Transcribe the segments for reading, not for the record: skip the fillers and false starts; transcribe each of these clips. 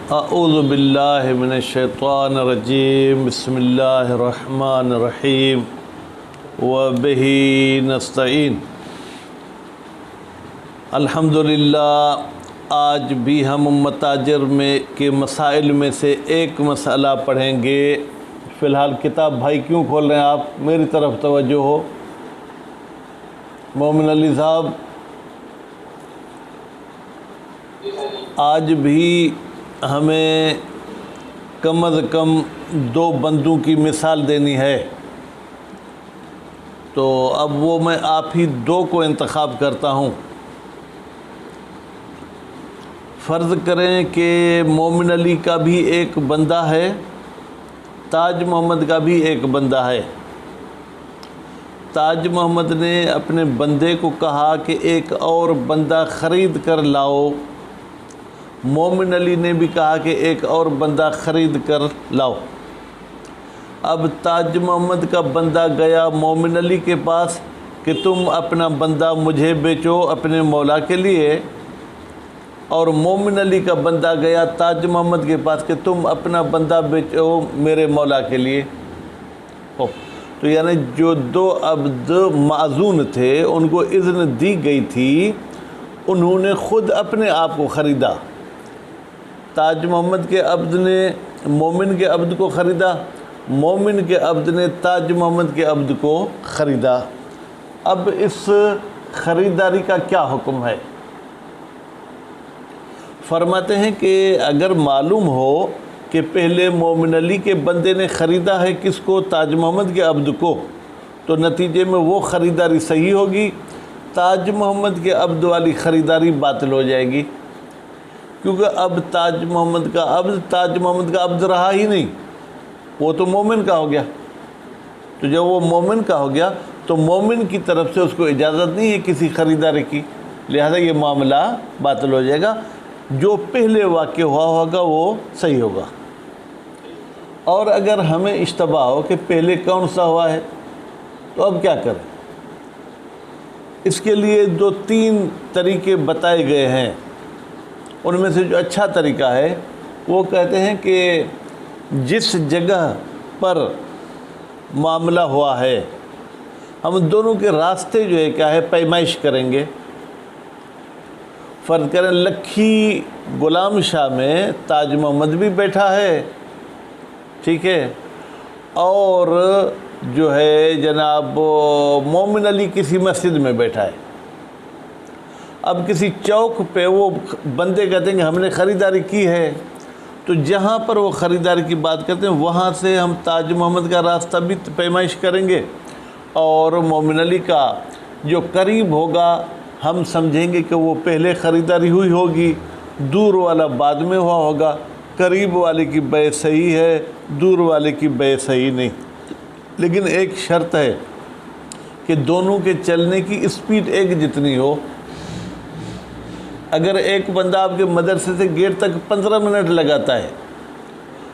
اعوذ باللہ من الشیطان الرجیم بسم اللہ الرحمن الرحیم وبہ نستعین۔ الحمدللہ، آج بھی ہم متاجر میں کے مسائل میں سے ایک مسئلہ پڑھیں گے۔ فی الحال کتاب بھائی کیوں کھول رہے ہیں آپ؟ میری طرف توجہ ہو۔ مومن علی صاحب، آج بھی ہمیں کم از کم 2 بندوں کی مثال دینی ہے، تو اب وہ میں آپ ہی 2 کو انتخاب کرتا ہوں۔ فرض کریں کہ مومن علی کا بھی ایک بندہ ہے، تاج محمد کا بھی ایک بندہ ہے۔ تاج محمد نے اپنے بندے کو کہا کہ ایک اور بندہ خرید کر لاؤ، مومن علی نے بھی کہا کہ ایک اور بندہ خرید کر لاؤ۔ اب تاج محمد کا بندہ گیا مومن علی کے پاس کہ تم اپنا بندہ مجھے بیچو اپنے مولا کے لیے، اور مومن علی کا بندہ گیا تاج محمد کے پاس کہ تم اپنا بندہ بیچو میرے مولا کے لیے۔ تو یعنی جو 2 عبد معزون تھے ان کو اذن دی گئی تھی، انہوں نے خود اپنے آپ کو خریدا۔ تاج محمد کے عبد نے مومن کے عبد کو خریدا، مومن کے عبد نے تاج محمد کے عبد کو خریدا۔ اب اس خریداری کا کیا حکم ہے؟ فرماتے ہیں کہ اگر معلوم ہو کہ پہلے مومن علی کے بندے نے خریدا ہے کس کو؟ تاج محمد کے عبد کو، تو نتیجے میں وہ خریداری صحیح ہوگی، تاج محمد کے عبد والی خریداری باطل ہو جائے گی، کیونکہ اب تاج محمد کا عبد رہا ہی نہیں، وہ تو مومن کا ہو گیا۔ تو جب وہ مومن کا ہو گیا تو مومن کی طرف سے اس کو اجازت نہیں ہے کسی خریداری کی، لہذا یہ معاملہ باطل ہو جائے گا۔ جو پہلے واقع ہوا ہوگا وہ صحیح ہوگا۔ اور اگر ہمیں اشتباہ ہو کہ پہلے کون سا ہوا ہے تو اب کیا کریں؟ اس کے لیے 2-3 طریقے بتائے گئے ہیں۔ ان میں سے جو اچھا طریقہ ہے وہ کہتے ہیں کہ جس جگہ پر معاملہ ہوا ہے ہم دونوں کے راستے جو ہے کیا ہے پیمائش کریں گے۔ فرض کریں لکھی غلام شاہ میں تاج محمد بھی بیٹھا ہے، ٹھیک ہے، اور جو ہے جناب مومن علی کسی مسجد میں بیٹھا ہے۔ اب کسی چوک پہ وہ بندے کہتے ہیں کہ ہم نے خریداری کی ہے، تو جہاں پر وہ خریداری کی بات کرتے ہیں وہاں سے ہم تاج محمد کا راستہ بھی پیمائش کریں گے، اور مومن علی کا جو قریب ہوگا ہم سمجھیں گے کہ وہ پہلے خریداری ہوئی ہوگی، دور والا بعد میں ہوا ہوگا۔ قریب والے کی بیع صحیح ہے، دور والے کی بیع صحیح نہیں، لیکن ایک شرط ہے کہ دونوں کے چلنے کی اسپیڈ ایک جتنی ہو۔ اگر ایک بندہ آپ کے مدرسے سے گیٹ تک 15 منٹ لگاتا ہے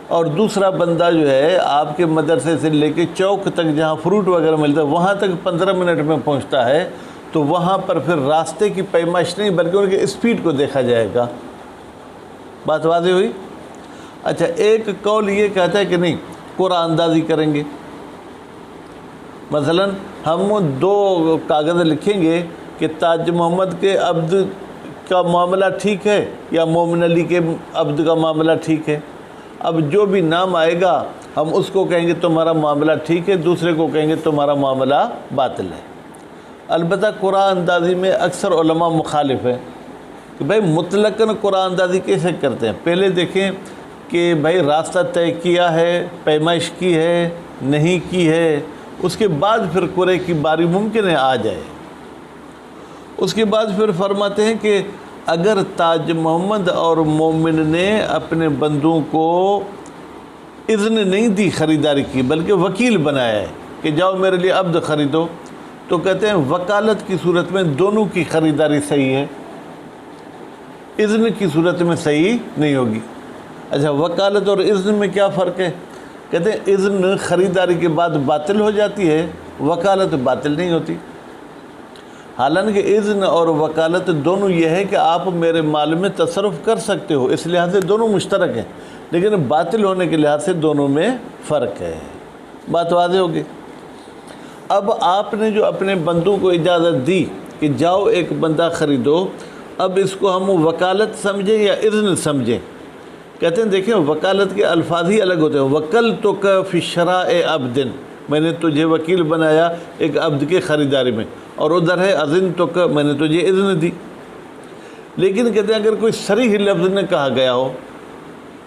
اور دوسرا بندہ جو ہے آپ کے مدرسے سے لے کے چوک تک جہاں فروٹ وغیرہ ملتا ہے وہاں تک 15 منٹ میں پہنچتا ہے، تو وہاں پر پھر راستے کی پیمائش نہیں بلکہ ان کے اسپیڈ کو دیکھا جائے گا۔ بات واضح ہوئی؟ اچھا، ایک قول یہ کہتا ہے کہ نہیں، قرعہ اندازی کریں گے۔ مثلا ہم 2 کاغذ لکھیں گے کہ تاج محمد کے عبد کا معاملہ ٹھیک ہے یا مومن علی کے عبد کا معاملہ ٹھیک ہے۔ اب جو بھی نام آئے گا ہم اس کو کہیں گے تمہارا معاملہ ٹھیک ہے، دوسرے کو کہیں گے تمہارا معاملہ باطل ہے۔ البتہ قرعہ اندازی میں اکثر علماء مخالف ہیں کہ بھائی مطلقاً قرعہ اندازی کیسے کرتے ہیں؟ پہلے دیکھیں کہ بھائی راستہ طے کیا ہے، پیمائش کی ہے، نہیں کی ہے، اس کے بعد پھر قرعے کی باری ممکن ہے آ جائے۔ اس کے بعد پھر فرماتے ہیں کہ اگر تاج محمد اور مومن نے اپنے بندوں کو اذن نہیں دی خریداری کی بلکہ وکیل بنایا ہے کہ جاؤ میرے لیے عبد خریدو، تو کہتے ہیں وکالت کی صورت میں دونوں کی خریداری صحیح ہے، اذن کی صورت میں صحیح نہیں ہوگی۔ اچھا، وکالت اور اذن میں کیا فرق ہے؟ کہتے ہیں اذن خریداری کے بعد باطل ہو جاتی ہے، وکالت باطل نہیں ہوتی۔ حالانکہ اذن اور وکالت دونوں یہ ہے کہ آپ میرے مال میں تصرف کر سکتے ہو، اس لحاظ سے دونوں مشترک ہیں، لیکن باطل ہونے کے لحاظ سے دونوں میں فرق ہے۔ بات واضح ہوگی۔ اب آپ نے جو اپنے بندوں کو اجازت دی کہ جاؤ ایک بندہ خریدو، اب اس کو ہم وکالت سمجھیں یا اذن سمجھیں؟ کہتے ہیں دیکھیں وکالت کے الفاظ ہی الگ ہوتے ہیں۔ وکلتک فی شراء عبد، میں نے تجھے وکیل بنایا ایک عبد کے خریداری میں، اور ادھر ہے اذنتک، میں نے تجھے اذن دی۔ لیکن کہتے ہیں اگر کوئی صریح لفظ نے کہا گیا ہو،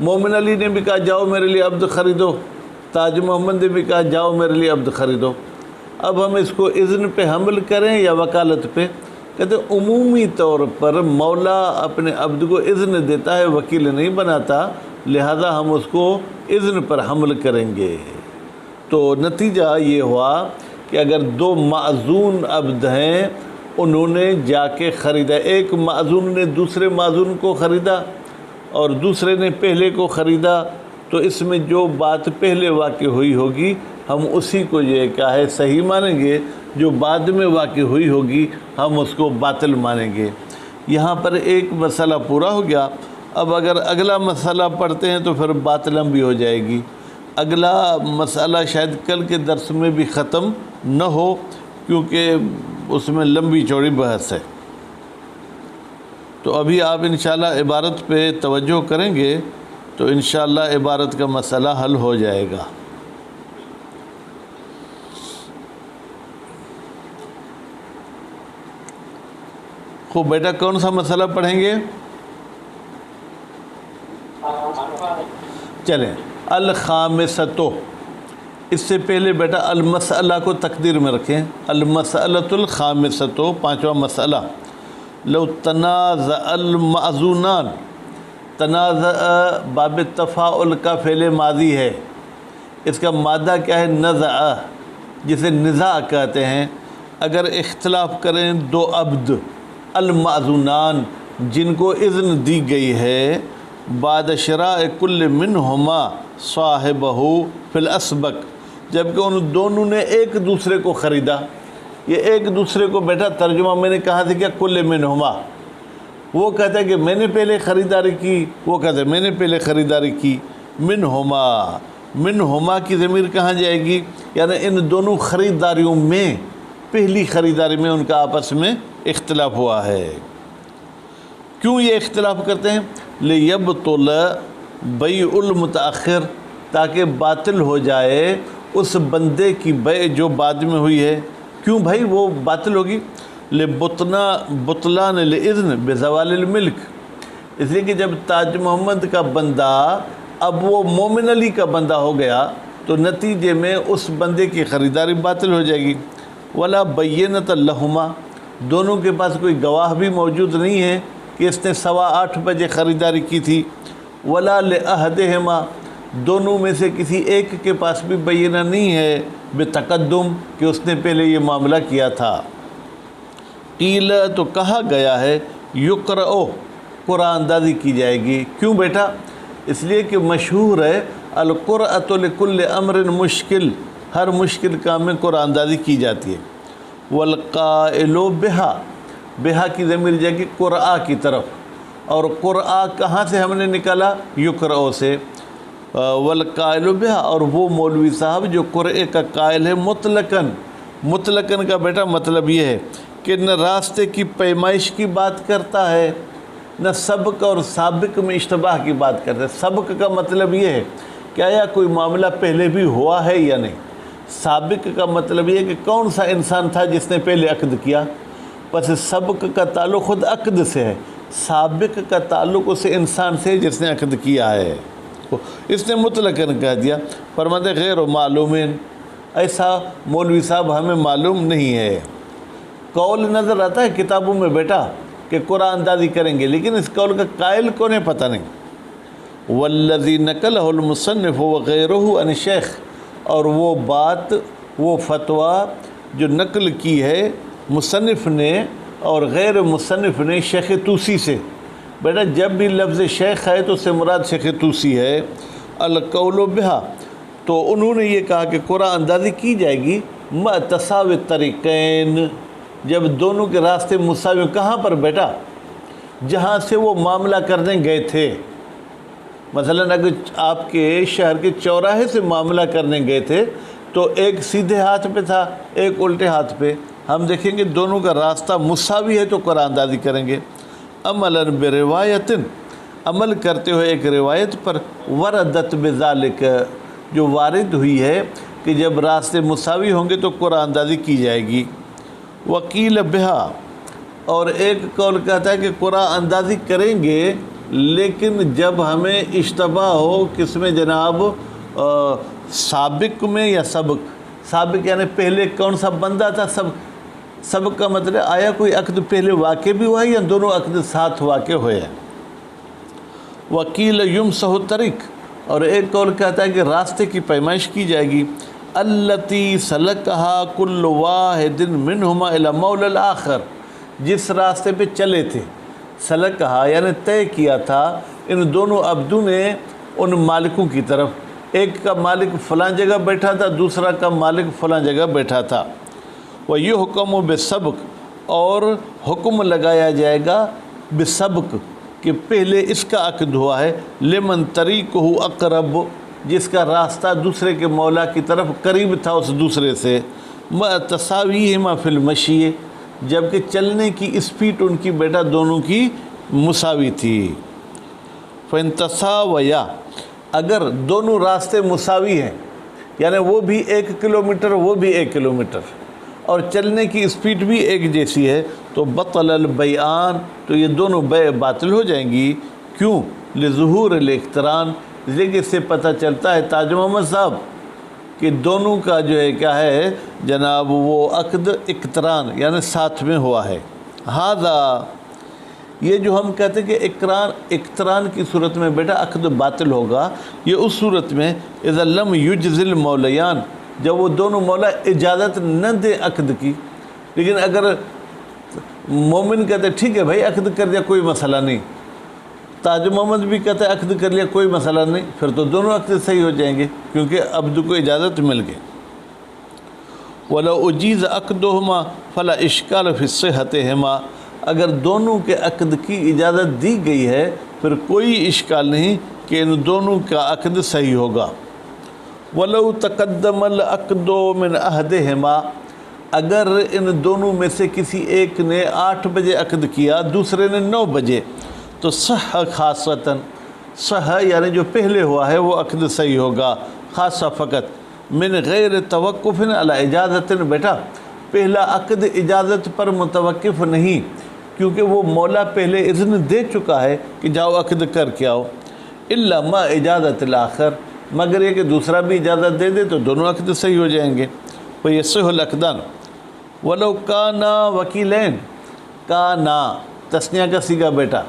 مومن علی نے بھی کہا جاؤ میرے لیے عبد خریدو، تاج محمد نے بھی کہا جاؤ میرے لیے عبد خریدو، اب ہم اس کو اذن پہ حمل کریں یا وکالت پہ؟ کہتے ہیں عمومی طور پر مولا اپنے عبد کو اذن دیتا ہے، وکیل نہیں بناتا، لہذا ہم اس کو اذن پر حمل کریں گے۔ تو نتیجہ یہ ہوا کہ اگر دو معذون عبد ہیں، انہوں نے جا کے خریدا، ایک معذون نے دوسرے معذون کو خریدا اور دوسرے نے پہلے کو خریدا، تو اس میں جو بات پہلے واقع ہوئی ہوگی ہم اسی کو یہ کیا ہے صحیح مانیں گے، جو بعد میں واقع ہوئی ہوگی ہم اس کو باطل مانیں گے۔ یہاں پر ایک مسئلہ پورا ہو گیا۔ اب اگر اگلا مسئلہ پڑھتے ہیں تو پھر بات لمبی ہو جائے گی۔ اگلا مسئلہ شاید کل کے درس میں بھی ختم نہ ہو، کیونکہ اس میں لمبی چوڑی بحث ہے۔ تو ابھی آپ انشاءاللہ عبارت پہ توجہ کریں گے تو انشاءاللہ عبارت کا مسئلہ حل ہو جائے گا۔ خوب بیٹا کون سا مسئلہ پڑھیں گے؟ چلیں الخامسۃ، اس سے پہلے بیٹا المسئلہ کو تقدیر میں رکھیں۔ المسئلۃ الخامسۃ، پانچواں مسئلہ۔ لو تنازع المعذونان، تنازع باب تفاعل کا فعل ماضی ہے، اس کا مادہ کیا ہے؟ نزع، جسے نزاع کہتے ہیں۔ اگر اختلاف کریں دو عبد المعذونان جن کو اذن دی گئی ہے، بعد شراء کل منہما صاحبہ فی الاسبق، جبکہ ان دونوں نے ایک دوسرے کو خریدا۔ یہ ایک دوسرے کو بیٹا ترجمہ میں نے کہا تھا کیا؟ کل منہما، وہ کہتا ہے کہ میں نے پہلے خریداری کی، وہ کہتا ہے میں نے پہلے خریداری کی۔ منہما، منہما کی ضمیر کہاں جائے گی؟ یعنی ان دونوں خریداریوں میں، پہلی خریداری میں ان کا آپس میں اختلاف ہوا ہے۔ کیوں یہ اختلاف کرتے ہیں؟ لیبطل بیع المتاخر، تاکہ باطل ہو جائے اس بندے کی بیع جو بعد میں ہوئی ہے۔ کیوں بھائی وہ باطل ہوگی؟ بطلان الاذن بزوال الملک، اس لیے کہ جب تاج محمد کا بندہ اب وہ مومن علی کا بندہ ہو گیا تو نتیجے میں اس بندے کی خریداری باطل ہو جائے گی۔ ولا بینۃ لہما، دونوں کے پاس کوئی گواہ بھی موجود نہیں ہے کہ اس نے 8:15 بجے خریداری کی تھی۔ ولا لأحدہما، دونوں میں سے کسی ایک کے پاس بھی بینہ نہیں ہے بتقدم کہ اس نے پہلے یہ معاملہ کیا تھا۔ قیل، تو کہا گیا ہے یقرأ، قرآن اندازی کی جائے گی۔ کیوں بیٹا؟ اس لیے کہ مشہور ہے القرأۃ لکل امر مشکل، ہر مشکل کام میں قرآن اندازی کی جاتی ہے۔ والقائل بہا، بہا کی ضمیر جائے گی قرآ کی طرف، اور قرآ کہاں سے ہم نے نکالا؟ یقرأ سے۔ والقائل بہا، اور وہ مولوی صاحب جو قرآ کا قائل ہے مطلقاً، مطلقاً کا بیٹا مطلب یہ ہے کہ نہ راستے کی پیمائش کی بات کرتا ہے، نہ سبق اور سابق میں اشتباہ کی بات کرتا ہے۔ سبق کا مطلب یہ ہے کہ آیا کوئی معاملہ پہلے بھی ہوا ہے یا نہیں۔ سابق کا مطلب یہ ہے کہ کون سا انسان تھا جس نے پہلے عقد کیا، پس سبق کا تعلق خود عقد سے ہے، سابق کا تعلق اس انسان سے جس نے عقد کیا ہے۔ اس نے مطلقاً کہہ دیا، فرماتے غیر معلومین، ایسا مولوی صاحب ہمیں معلوم نہیں ہے۔ قول نظر آتا ہے کتابوں میں بیٹا کہ قرآن اندازی کریں گے، لیکن اس قول کا قائل کون ہے پتہ نہیں۔ والذی نقلہ المصنف وغیرہ عن الشیخ، اور وہ بات، وہ فتویٰ جو نقل کی ہے مصنف نے اور غیر مصنف نے شیخ طوسی سے۔ بیٹا جب بھی لفظ شیخ ہے تو اس سے مراد شیخ طوسی ہے۔ القول بہا، تو انہوں نے یہ کہا کہ قرآن اندازی کی جائے گی تساوی طریقین، جب دونوں کے راستے مساوی، کہاں پر بیٹا؟ جہاں سے وہ معاملہ کرنے گئے تھے۔ مثلاً اگر آپ کے شہر کے چوراہے سے معاملہ کرنے گئے تھے تو ایک سیدھے ہاتھ پہ تھا، ایک الٹے ہاتھ پہ، ہم دیکھیں گے دونوں کا راستہ مساوی ہے تو قرآن اندازی کریں گے۔ عملاً بروایت، عمل کرتے ہوئے ایک روایت پر، وردت بذالک، جو وارد ہوئی ہے کہ جب راستے مساوی ہوں گے تو قرآن اندازی کی جائے گی۔ وکیل بہا، اور ایک قول کہتا ہے کہ قرآن اندازی کریں گے لیکن جب ہمیں اشتباہ ہو کس میں جناب، سابق میں یا سبق۔ سابق یعنی پہلے کون سا بندہ تھا، سبق کا مطلب آیا کوئی عقد پہلے واقع بھی ہوا ہے یا دونوں عقد ساتھ واقع ہوئے ہیں۔ وکیل یمسح الطریق، اور ایک قول کہتا ہے کہ راستے کی پیمائش کی جائے گی۔ التی سلکہا کل واحد منہما الی مولا الاخر، جس راستے پہ چلے تھے، سلکہا یعنی طے کیا تھا ان دونوں عبدوں نے ان مالکوں کی طرف، ایک کا مالک فلاں جگہ بیٹھا تھا، دوسرا کا مالک فلاں جگہ بیٹھا تھا۔ وَيُحْكَمُ بِالسَّبْقِ، اور حکم لگایا جائے گا بسبق، کہ پہلے اس کا عقد ہوا ہے، لمن طریقہ اقرب، جس کا راستہ دوسرے کے مولا کی طرف قریب تھا اس دوسرے سے، تساویہما فی المشی، جبکہ چلنے کی اسپیڈ ان کی بیٹا دونوں کی مساوی تھی۔ فَإِن تَسَاوَيَا، اگر دونوں راستے مساوی ہیں، یعنی وہ بھی 1 کلومیٹر وہ بھی 1 کلومیٹر اور چلنے کی اسپیڈ بھی ایک جیسی ہے، تو بطل البیعان، تو یہ دونوں بیع باطل ہو جائیں گی۔ کیوں؟ لظہور الاقتران، لیکن اس سے پتہ چلتا ہے تاج محمد صاحب کہ دونوں کا جو ہے کیا ہے جناب، وہ عقد اقتران یعنی ساتھ میں ہوا ہے۔ ہذا، یہ جو ہم کہتے ہیں کہ اقتران کی صورت میں بیٹا عقد باطل ہوگا، یہ اس صورت میں اذا لم یجز المولیان، جب وہ دونوں مولا اجازت نہ دے عقد کی۔ لیکن اگر مومن کہتے ٹھیک ہے بھائی عقد کر دیا کوئی مسئلہ نہیں، تاج محمد بھی کہتا ہے عقد کر لیا کوئی مسئلہ نہیں، پھر تو دونوں عقد صحیح ہو جائیں گے کیونکہ عبد کو اجازت مل گئی۔ وَلَوْ أُجِيزَ عَقْدُهُمَا فَلَا إِشْكَالَ فِي صِحَّتِهِمَا، اگر دونوں کے عقد کی اجازت دی گئی ہے پھر کوئی اشکال نہیں کہ ان دونوں کا عقد صحیح ہوگا۔ وَلَوْ تَقَدَّمَ الْعَقْدُ مِنْ أَحَدِهِمَا، اگر ان دونوں میں سے کسی ایک نے 8 بجے عقد کیا دوسرے نے 9 بجے، تو صح خاصتاً، صح یعنی جو پہلے ہوا ہے وہ عقد صحیح ہوگا، خاصہ فقط، من غیر توقف علی اجازت، بیٹا پہلا عقد اجازت پر متوقف نہیں، کیونکہ وہ مولا پہلے اذن دے چکا ہے کہ جاؤ عقد کر کے آؤ، الا ما اجازت الاخر، مگر یہ کہ دوسرا بھی اجازت دے دے تو دونوں عقد صحیح ہو جائیں گے۔ وَيَصِحُ الْعَقْدَانِ وَلَوْ كَانَا وَكِيلَيْنِ، کانا تثنیہ کا صیغہ بیٹا،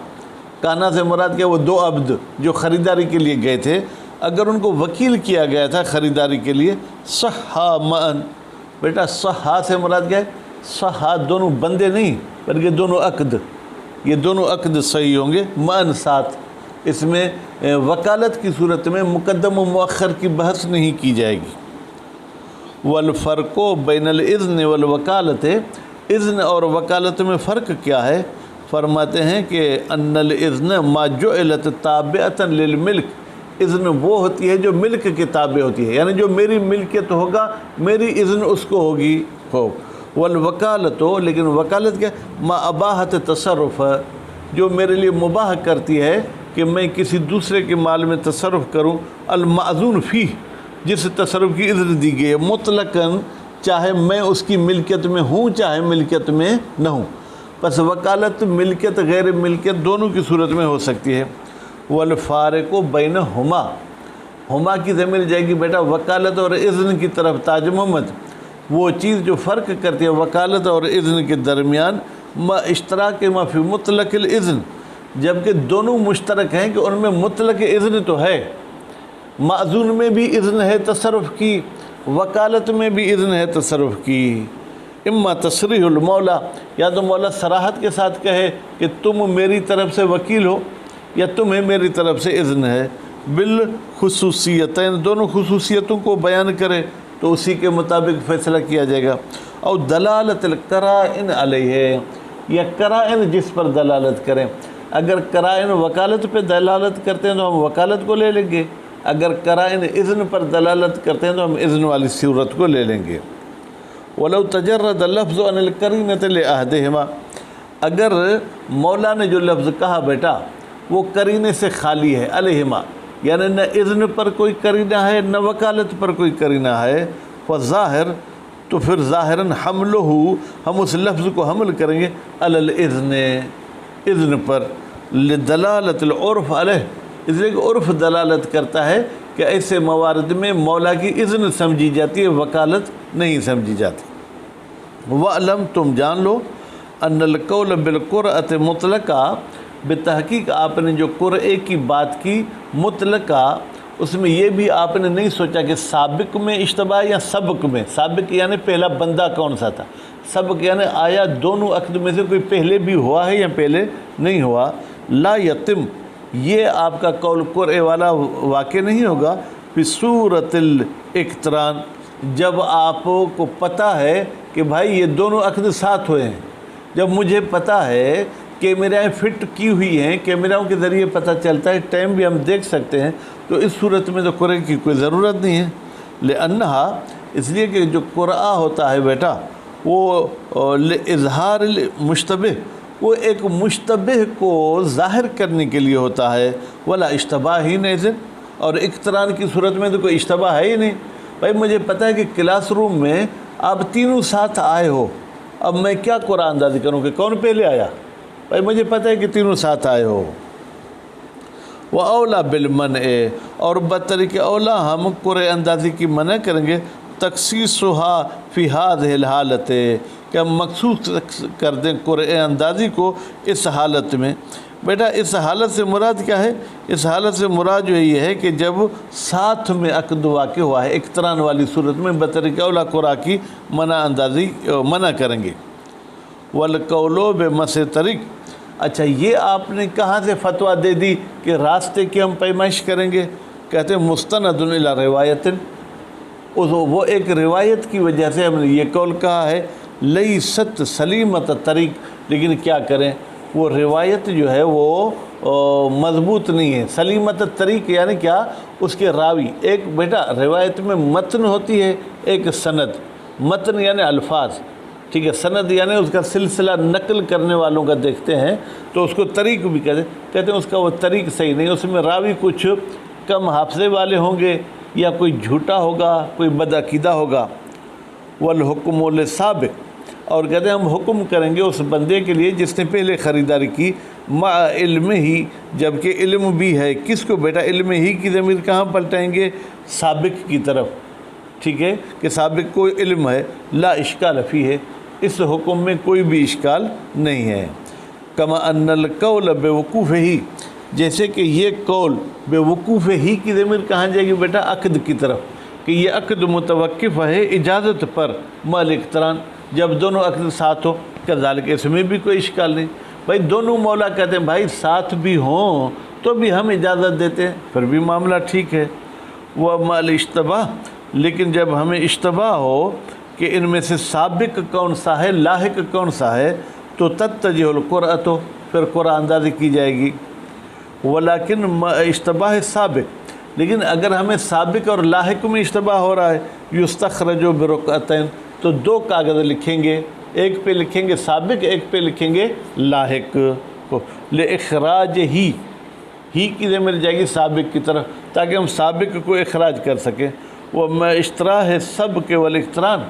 کانا سے مراد کیا، وہ 2 عبد جو خریداری کے لیے گئے تھے، اگر ان کو وکیل کیا گیا تھا خریداری کے لیے، صحا معن، بیٹا صحا سے مراد کیا ہے، صحا دونوں بندے نہیں بلکہ دونوں عقد، یہ دونوں عقد صحیح ہوں گے معن ساتھ۔ اس میں وکالت کی صورت میں مقدم و مؤخر کی بحث نہیں کی جائے گی۔ والفرق بین الاذن والوکالت، اذن اور وکالت میں فرق کیا ہے؟ فرماتے ہیں کہ ان الاذن ما جعلت تابعۃ للملک، اذن وہ ہوتی ہے جو ملک کے تابع ہوتی ہے، یعنی جو میری ملکیت ہوگا میری اذن اس کو ہوگی ہو۔ والوکالت، لیکن وکالت کیا، ما اباحت تصرف، جو میرے لیے مباح کرتی ہے کہ میں کسی دوسرے کے مال میں تصرف کروں، المعذون فیہ، جس تصرف کی اذن دی گئی ہے، مطلقاً، چاہے میں اس کی ملکیت میں ہوں چاہے ملکیت میں نہ ہوں۔ پس وکالت ملکیت غیر ملکیت دونوں کی صورت میں ہو سکتی ہے۔ والفارق بینہما، ہما کی ضمیر جائے گی بیٹا وکالت اور اذن کی طرف، تاج محمد، وہ چیز جو فرق کرتی ہے وکالت اور اذن کے درمیان، ما اشتراک ما فی مطلق الاذن، جبکہ دونوں مشترک ہیں کہ ان میں مطلق اذن تو ہے، معذون میں بھی اذن ہے تصرف کی، وکالت میں بھی اذن ہے تصرف کی۔ اما تصریح المولا، یا تو مولا صراحت کے ساتھ کہے کہ تم میری طرف سے وکیل ہو، یا تمہیں میری طرف سے اذن ہے، بالخصوصیتین، دونوں خصوصیتوں کو بیان کرے، تو اسی کے مطابق فیصلہ کیا جائے گا۔ اور دلالت القرائن علیہ، یا قرائن جس پر دلالت کریں، اگر قرائن وکالت پہ دلالت کرتے ہیں تو ہم وکالت کو لے لیں گے، اگر قرائن اذن پر دلالت کرتے ہیں تو ہم اذن والی صورت کو لے لیں گے۔ وَلَوْ تَجَرَّدَ اللَّفْظُ عَنِ الْقَرِينَةِ لِأَحَدِهِمَا، اگر مولا نے جو لفظ کہا بیٹا وہ قرینے سے خالی ہے، علیہما یعنی نہ اذن پر کوئی قرینہ ہے نہ وکالت پر کوئی قرینہ ہے، فظاہر تو پھر ظاہراً حملہ ہم اس لفظ کو حمل کریں گے علی الاذن، اذن پر، لدلالت العرف علیہ، اس لیے کہ عرف دلالت کرتا ہے کہ ایسے موارد میں مولا کی اذن سمجھی جاتی ہے، وکالت نہیں سمجھی جاتی۔ وَعْلَمْ تم جان لو ان القول بالقرأۃ مطلقہ، بتحقیق آپ نے جو قرعے کی بات کی مطلقہ، اس میں یہ بھی آپ نے نہیں سوچا کہ سابق میں اشتباہ یا سبق میں، سابق یعنی پہلا بندہ کون سا تھا، سبق یعنی آیا دونوں عقد میں سے کوئی پہلے بھی ہوا ہے یا پہلے نہیں ہوا۔ لا یتم، یہ آپ کا قول قرعے والا واقع نہیں ہوگا بصورت الاقتران، جب آپ کو پتہ ہے کہ بھائی یہ دونوں عقد ساتھ ہوئے ہیں، جب مجھے پتہ ہے کیمرائیں فٹ کی ہوئی ہیں، کیمراؤں کے ذریعے پتہ چلتا ہے، ٹائم بھی ہم دیکھ سکتے ہیں، تو اس صورت میں تو قرعے کی کوئی ضرورت نہیں ہے۔ لأنہا، اس لیے کہ جو قرعہ ہوتا ہے بیٹا وہ اظہار المشتبہ، وہ ایک مشتبہ کو ظاہر کرنے کے لیے ہوتا ہے، ولا اشتباہ ہی نہیں، اور اقتران کی صورت میں تو کوئی اشتباہ ہے ہی نہیں۔ بھائی مجھے پتہ ہے کہ کلاس روم میں آپ تینوں ساتھ آئے ہو، اب میں کیا قرعہ اندازی کروں کہ کون پہلے آیا؟ بھائی مجھے پتہ ہے کہ تینوں ساتھ آئے ہو۔ وَأَوْلَى بِالْمَنْعِ، اور بطریق اولا ہم قرعہ اندازی کی منع کریں گے، تخصیصها فی هذه الحالت، کہ ہم مخصوص کر دیں قرعہ اندازی کو اس حالت میں۔ بیٹا اس حالت سے مراد کیا ہے؟ اس حالت سے مراد جو یہ ہے کہ جب ساتھ میں عقد واقع ہوا ہے، اقتران والی صورت میں بطریق اولا قرعہ کی منع کریں گے۔ والقول بمس طریق، اچھا یہ آپ نے کہاں سے فتویٰ دے دی کہ راستے کی ہم پیمائش کریں گے؟ کہتے ہیں مستند الی روایت، وہ ایک روایت کی وجہ سے ہم نے یہ قول کہا ہے، لیست سلیمت طریق، لیکن کیا کریں وہ روایت جو ہے وہ مضبوط نہیں ہے۔ سلیمت طریق یعنی کیا؟ اس کے راوی، ایک بیٹا روایت میں متن ہوتی ہے، ایک سند، متن یعنی الفاظ، ٹھیک ہے، سند یعنی اس کا سلسلہ نقل کرنے والوں کا دیکھتے ہیں تو اس کو طریق بھی کہتے ہیں، اس کا وہ طریق صحیح نہیں، اس میں راوی کچھ کم حافظے والے ہوں گے یا کوئی جھوٹا ہوگا، کوئی بدعقیدہ ہوگا۔ والحکم للسابق، اور کہتے ہیں ہم حکم کریں گے اس بندے کے لیے جس نے پہلے خریداری کی، مع علم ہی، جبکہ علم بھی ہے، کس کو بیٹا؟ علم ہی کی ضمیر کہاں پلٹائیں گے؟ سابق کی طرف، ٹھیک ہے، کہ سابق کو علم ہے، لا اشکال فیہ، اس حکم میں کوئی بھی اشکال نہیں ہے۔ کما ان القول بوقوف ہی، جیسے کہ یہ قول بے وقوف ہی کی ضمیر کہاں جائے گی بیٹا؟ عقد کی طرف، کہ یہ عقد متوقف ہے اجازت پر، مال اقتران، جب دونوں عقد ساتھ ہو، کذالک اس میں بھی کوئی اشکال نہیں۔ بھائی دونوں مولا کہتے ہیں بھائی ساتھ بھی ہوں تو بھی ہم اجازت دیتے ہیں، پھر بھی معاملہ ٹھیک ہے۔ وہ مال اشتباہ، لیکن جب ہمیں اشتباہ ہو کہ ان میں سے سابق کون سا ہے، لاحق کون سا ہے، تو تتجہ القرأۃ، پھر قرعہ اندازی کی جائے گی۔ ولیکن اشتباہ سابق، لیکن اگر ہمیں سابق اور لاحق میں اشتباہ ہو رہا ہے، یستخرج برقعتین، تو دو کاغذ لکھیں گے، ایک پہ لکھیں گے سابق، ایک پہ لکھیں گے لاحق کو، لِإِخْرَاجِ ہی کی ضمیر جائے گی سابق کی طرف، تاکہ ہم سابق کو اخراج کر سکیں۔ وَمَا اشْتِرَاحِ السَّبْقِ وَالْاِقْتِرَانِ،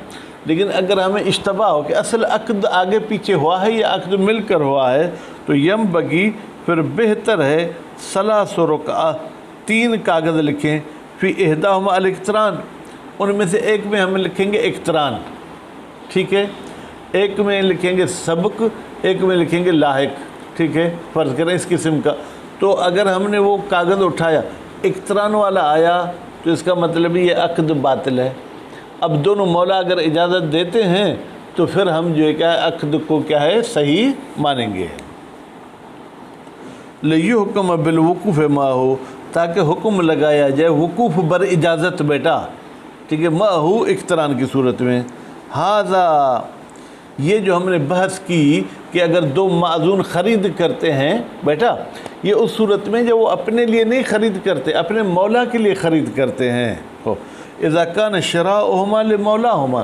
لیکن اگر ہمیں اشتباہ ہو کہ اصل عقد آگے پیچھے ہوا ہے یا عقد مل کر ہوا ہے، تو ینبغی، پھر بہتر ہے، ثلاث رقعہ، 3 کاغذ لکھیں، فی احداہما الاقتران، ان میں سے ایک میں ہم لکھیں گے اقتران، ٹھیک ہے، ایک میں لکھیں گے سبق، ایک میں لکھیں گے لاحق، ٹھیک ہے، فرض کریں اس قسم کا۔ تو اگر ہم نے وہ کاغذ اٹھایا، اقتران والا آیا، تو اس کا مطلب یہ عقد باطل ہے۔ اب دونوں مولا اگر اجازت دیتے ہیں تو پھر ہم جو ہے کیا ہے عقد کو کیا ہے صحیح مانیں گے۔ لِيُحْكَمَ بِالْوُقُوفِ مَا ہو، تاکہ حکم لگایا جائے وقوف بر اجازت، بیٹا ٹھیک ہے، معہو اقتران کی صورت میں۔ ہذا یہ جو ہم نے بحث کی کہ اگر دو معذون خرید کرتے ہیں بیٹا، یہ اس صورت میں جب وہ اپنے لیے نہیں خرید کرتے، اپنے مولا کے لیے خرید کرتے ہیں۔ اذا کان شراؤہما لمولاہما،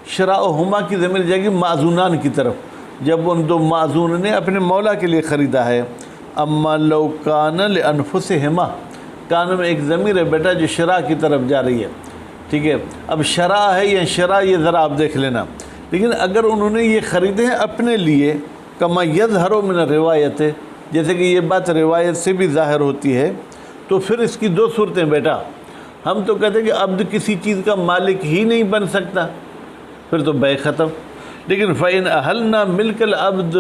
شراؤہما کی ضمیر جائے گی معذونان کی طرف، جب ان دو معذون نے اپنے مولا کے لیے خریدا ہے۔ اما لو کان لانفسہما، کان میں ایک ضمیر ہے بیٹا جو شرا کی طرف جا رہی ہے، ٹھیک ہے، اب شرا ہے یا شرا یہ ذرا آپ دیکھ لینا، لیکن اگر انہوں نے یہ خریدے ہیں اپنے لیے، کما یظہر من الروایت، جیسے کہ یہ بات روایت سے بھی ظاہر ہوتی ہے، تو پھر اس کی دو صورتیں بیٹا۔ ہم تو کہتے ہیں کہ عبد کسی چیز کا مالک ہی نہیں بن سکتا، پھر تو بے ختم۔ لیکن فَإِنْ أَحَلْنَا مِلْكَ الْعَبْدِ،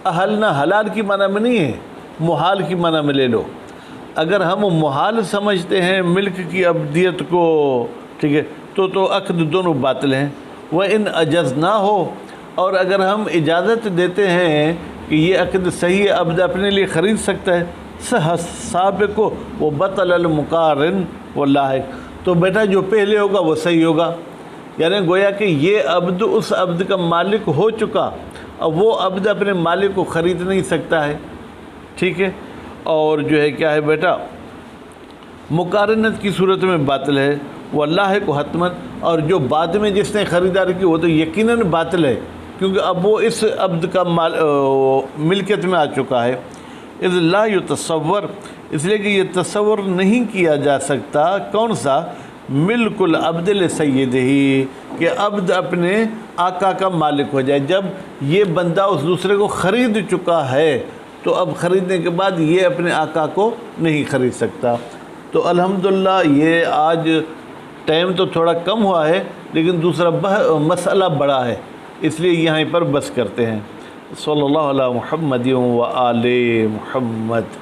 احلنا حلال کی معنی میں نہیں ہے، محال کی معنی میں لے لو۔ اگر ہم محال سمجھتے ہیں ملک کی عبدیت کو، ٹھیک ہے، تو عقد دونوں باطل ہیں۔ وَإِنْ أَجَزْنَا ہو، اور اگر ہم اجازت دیتے ہیں کہ یہ عقد صحیح ہے، عبد اپنے لیے خرید سکتا ہے، سابق وہ بطل المقارن واللاحق، تو بیٹا جو پہلے ہوگا وہ صحیح ہوگا، یعنی گویا کہ یہ عبد اس عبد کا مالک ہو چکا، اب وہ عبد اپنے مالک کو خرید نہیں سکتا ہے، ٹھیک ہے، اور جو ہے کیا ہے بیٹا، مقارنت کی صورت میں باطل ہے، واللاحق حتماً، اور جو بعد میں جس نے خریداری کی وہ تو یقیناً باطل ہے، کیونکہ اب وہ اس عبد کا ملکیت میں آ چکا ہے۔ اذ لا یتصور، اس لیے کہ یہ تصور نہیں کیا جا سکتا، کون سا؟ ملک العبد لسیدہ، کہ عبد اپنے آقا کا مالک ہو جائے۔ جب یہ بندہ اس دوسرے کو خرید چکا ہے تو اب خریدنے کے بعد یہ اپنے آقا کو نہیں خرید سکتا۔ تو الحمدللہ یہ آج ٹائم تو تھوڑا کم ہوا ہے، لیکن دوسرا مسئلہ بڑا ہے، اس لیے یہیں پر بس کرتے ہیں۔ صلی اللہ علیہ محمد و آل محمد۔